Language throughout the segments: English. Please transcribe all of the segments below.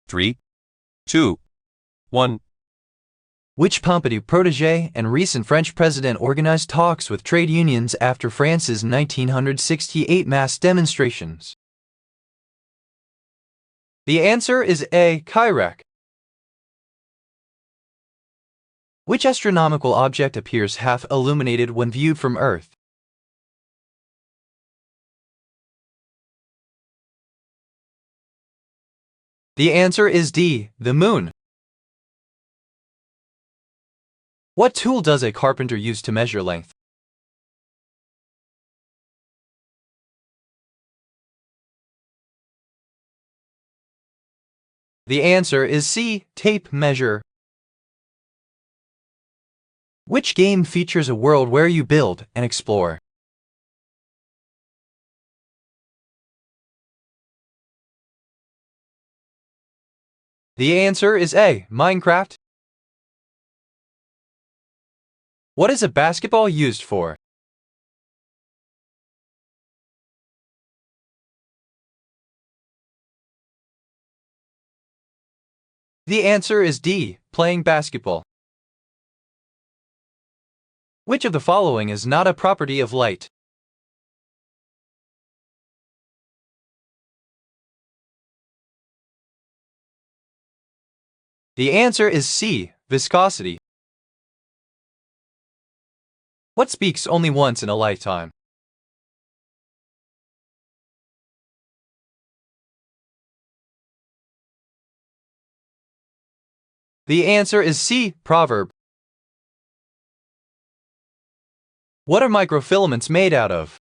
3, 2, 1. Which Pompidou protégé and recent French president organized talks with trade unions after France's 1968 mass demonstrations? The answer is A. Chirac. Which astronomical object appears half illuminated when viewed from Earth? The answer is D. The Moon. What tool does a carpenter use to measure length? The answer is C. Tape measure. Which game features a world where you build and explore? The answer is A. Minecraft. What is a basketball used for? The answer is D. Playing basketball. Which of the following is not a property of light? The answer is C. Viscosity. What speaks only once in a lifetime? The answer is C. Proverb. What are microfilaments made out of?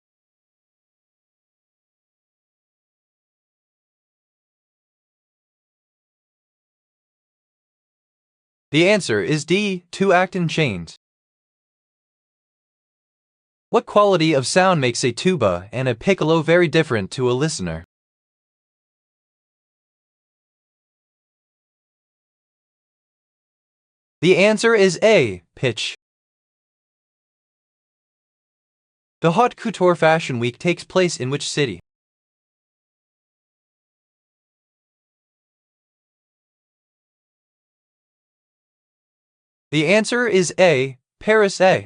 The answer is D. Two actin chains. What quality of sound makes a tuba and a piccolo very different to a listener? The answer is A. Pitch. The Haute Couture Fashion Week takes place in which city? The answer is A. Paris A.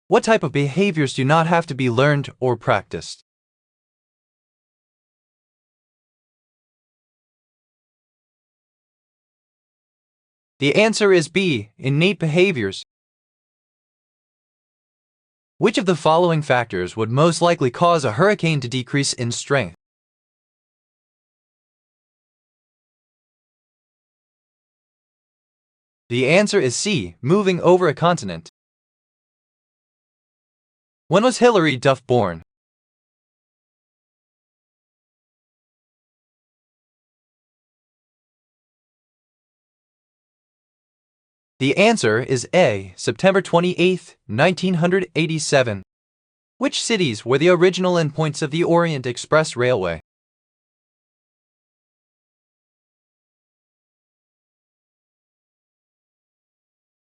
What type of behaviors do not have to be learned or practiced? The answer is B. Innate behaviors. Which of the following factors would most likely cause a hurricane to decrease in strength? The answer is C. Moving over a continent. When was Hilary Duff born? The answer is A. September 28, 1987. Which cities were the original endpoints of the Orient Express Railway?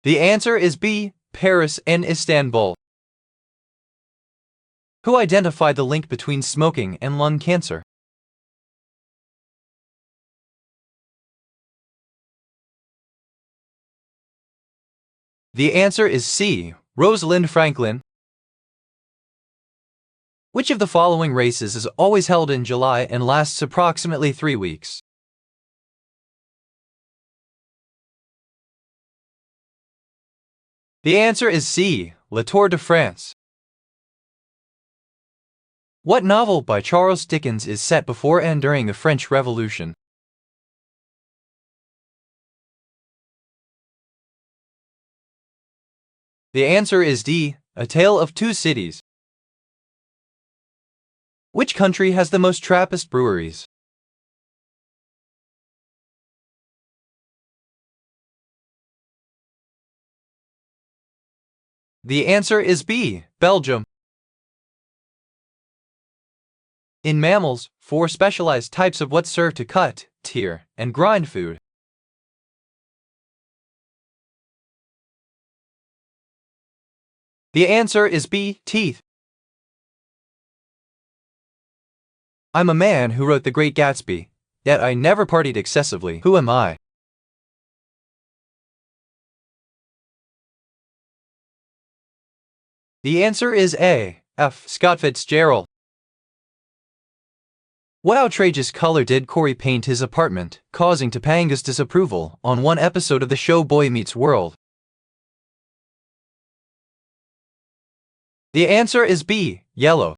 The answer is B. Paris and Istanbul. Who identified the link between smoking and lung cancer? The answer is C. Rosalind Franklin. Which of the following races is always held in July and lasts approximately 3 weeks? The answer is C. Le Tour de France. What novel by Charles Dickens is set before and during the French Revolution? The answer is D. A Tale of Two Cities. Which country has the most Trappist breweries? The answer is B. Belgium. In mammals, 4 specialized types of what serve to cut, tear, and grind food. The answer is B. Teeth. I'm a man who wrote The Great Gatsby. Yet I never partied excessively. Who am I? The answer is A. F. Scott Fitzgerald. What outrageous color did Corey paint his apartment, causing Topanga's disapproval on one episode of the show Boy Meets World? The answer is B. Yellow.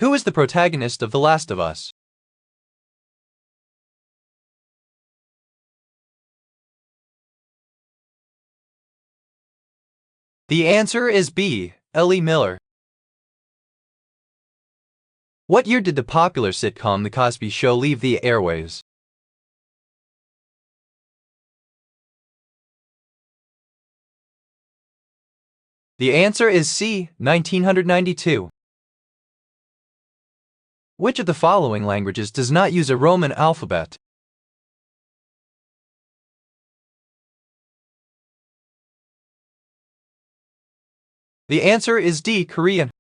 Who is the protagonist of The Last of Us? The answer is B. Ellie Miller. What year did the popular sitcom The Cosby Show leave the airwaves? The answer is C. 1992. Which of the following languages does not use a Roman alphabet? The answer is D. Korean.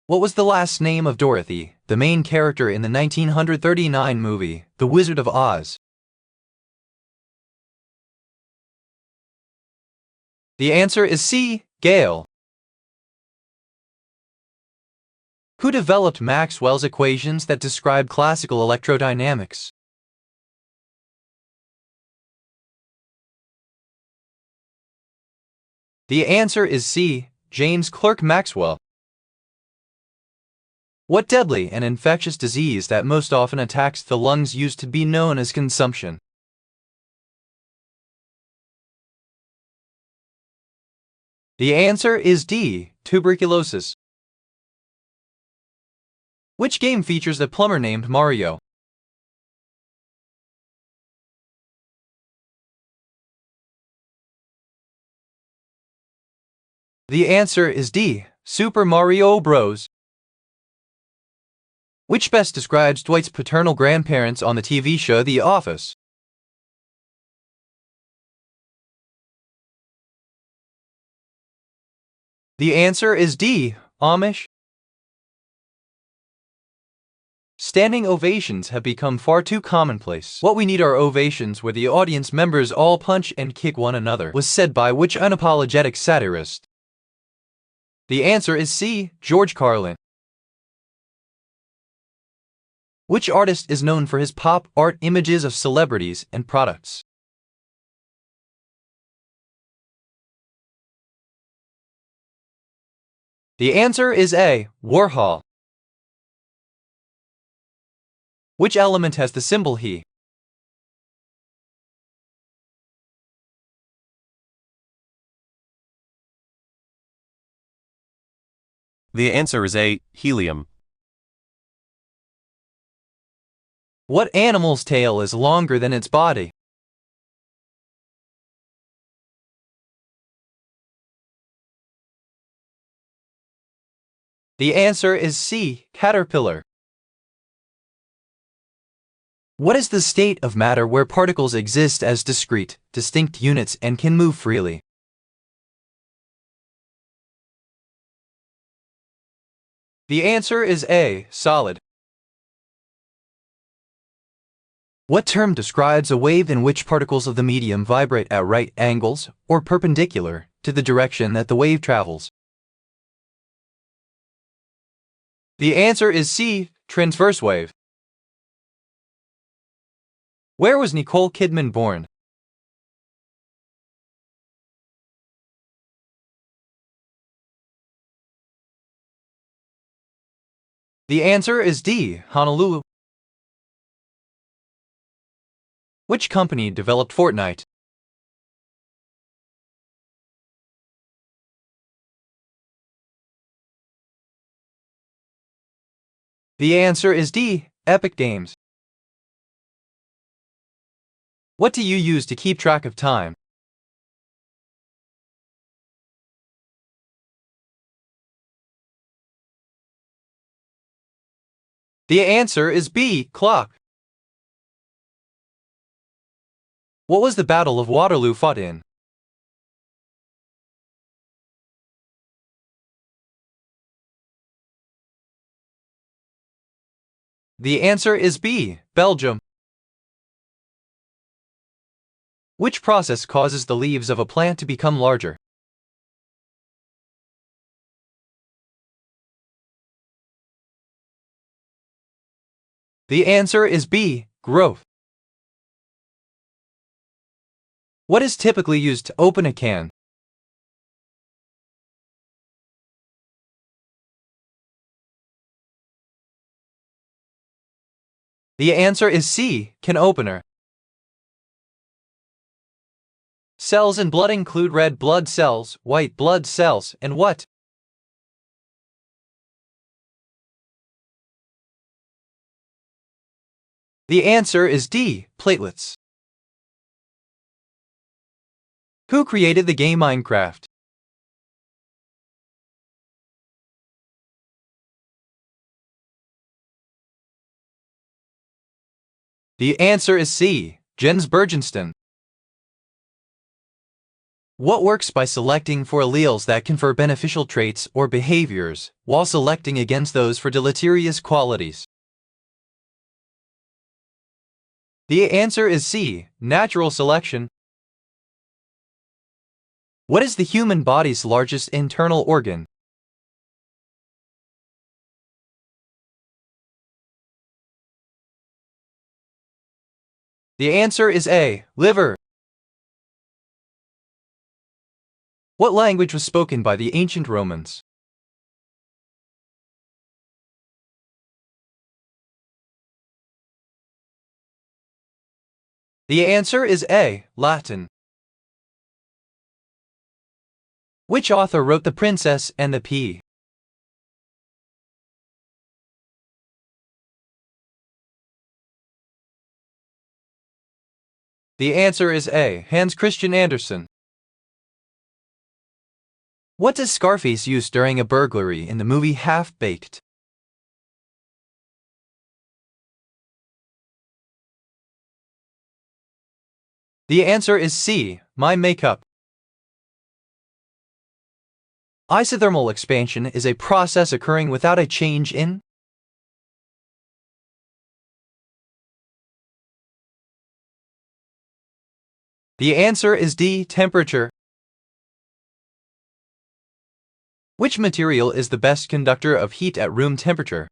What was the last name of Dorothy, the main character in the 1939 movie, The Wizard of Oz? The answer is C. Gail. Who developed Maxwell's equations that describe classical electrodynamics? The answer is C. James Clerk Maxwell. What deadly and infectious disease that most often attacks the lungs used to be known as consumption? The answer is D. Tuberculosis. Which game features a plumber named Mario? The answer is D. Super Mario Bros. Which best describes Dwight's paternal grandparents on the TV show The Office? The answer is D. Amish. Standing ovations have become far too commonplace. What we need are ovations where the audience members all punch and kick one another, was said by which unapologetic satirist? The answer is C. George Carlin. Which artist is known for his pop art images of celebrities and products? The answer is A. Warhol. Which element has the symbol He? The answer is A. Helium. What animal's tail is longer than its body? The answer is C. Caterpillar. What is the state of matter where particles exist as discrete, distinct units and can move freely? The answer is A. Solid. What term describes a wave in which particles of the medium vibrate at right angles or perpendicular to the direction that the wave travels? The answer is C. Transverse wave. Where was Nicole Kidman born? The answer is D. Honolulu. Which company developed Fortnite? The answer is D. Epic Games. What do you use to keep track of time? The answer is B. Clock. What was the Battle of Waterloo fought in? The answer is B. Belgium. Which process causes the leaves of a plant to become larger? The answer is B. Growth. What is typically used to open a can? The answer is C. Can opener. Cells in blood include red blood cells, white blood cells, and what? The answer is D. Platelets. Who created the game Minecraft? The answer is C. Jens Bergensten. What works by selecting for alleles that confer beneficial traits or behaviors, while selecting against those for deleterious qualities? The answer is C. Natural selection. What is the human body's largest internal organ? The answer is A. Liver. What language was spoken by the ancient Romans? The answer is A. Latin. Which author wrote The Princess and the Pea? The answer is A. Hans Christian Andersen. What does Scarface use during a burglary in the movie Half-Baked? The answer is C. My makeup. Isothermal expansion is a process occurring without a change in? The answer is D. Temperature. Which material is the best conductor of heat at room temperature?